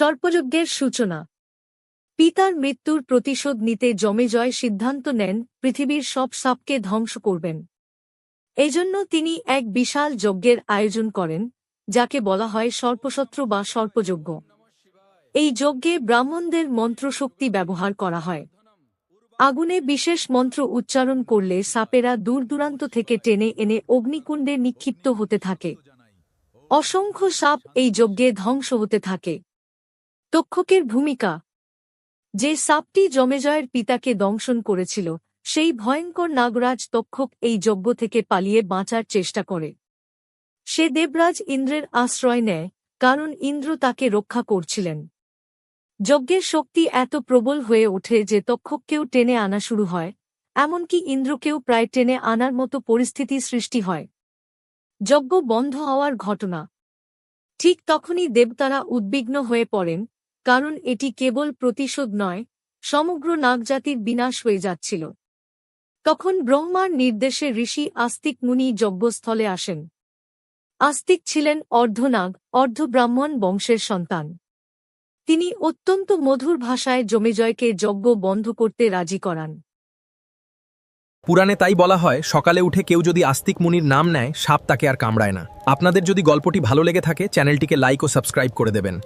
সর্পযজ্ঞের সূচনা। পিতার মৃত্যুর প্রতিশোধ নিতে যমেজয় সিদ্ধান্ত নেন পৃথিবীর সব সাপকে ধ্বংস করবেন। এজন্য তিনি এক বিশাল যজ্ঞের আয়োজন করেন, যাকে বলা হয় সর্পসত্র বা সর্পযজ্ঞ। এই যজ্ঞে ব্রাহ্মণদের মন্ত্রশক্তি ব্যবহার করা হয়। আগুনে বিশেষ মন্ত্র উচ্চারণ করলে সাপেরা দূরদূরান্ত থেকে টেনে এনে অগ্নিকুণ্ডে নিক্ষিপ্ত হতে থাকে। অসংখ্য সাপ এই যজ্ঞে ধ্বংস হতে থাকে। তক্ষকের ভূমিকা। যে সাপটি যমেজয়ের পিতাকে দংশন করেছিল, সেই ভয়ঙ্কর নাগরাজ তক্ষক এই যজ্ঞ থেকে পালিয়ে বাঁচার চেষ্টা করে। সে দেবরাজ ইন্দ্রের আশ্রয় নেয়, কারণ ইন্দ্র তাকে রক্ষা করছিলেন। যজ্ঞের শক্তি এত প্রবল হয়ে ওঠে যে তক্ষককেও টেনে আনা শুরু হয়, এমনকি ইন্দ্রকেও প্রায় টেনে আনার মতো পরিস্থিতি সৃষ্টি হয়। যজ্ঞ বন্ধ হওয়ার ঘটনা। ঠিক তখনই দেবতারা উদ্বিগ্ন হয়ে পড়েন, কারণ এটি কেবল প্রতিশোধ নয়, সমগ্র নাগজাতির বিনাশ হয়ে যাচ্ছিল। তখন ব্রহ্মার নির্দেশে ঋষি আস্তিক মুনি যজ্ঞস্থলে আসেন। আস্তিক ছিলেন অর্ধনাগ, অর্ধব্রাহ্মণ বংশের সন্তান। তিনি অত্যন্ত মধুর ভাষায় যমেজয়কে যজ্ঞ বন্ধ করতে রাজি করান। পুরাণে তাই বলা হয়, সকালে উঠে কেউ যদি আস্তিক মুনির নাম নেয়, সাপ তাকে আর কামড়ায় না। আপনাদের যদি গল্পটি ভালো লেগে থাকে, চ্যানেলটিকে লাইক ও সাবস্ক্রাইব করে দেবেন।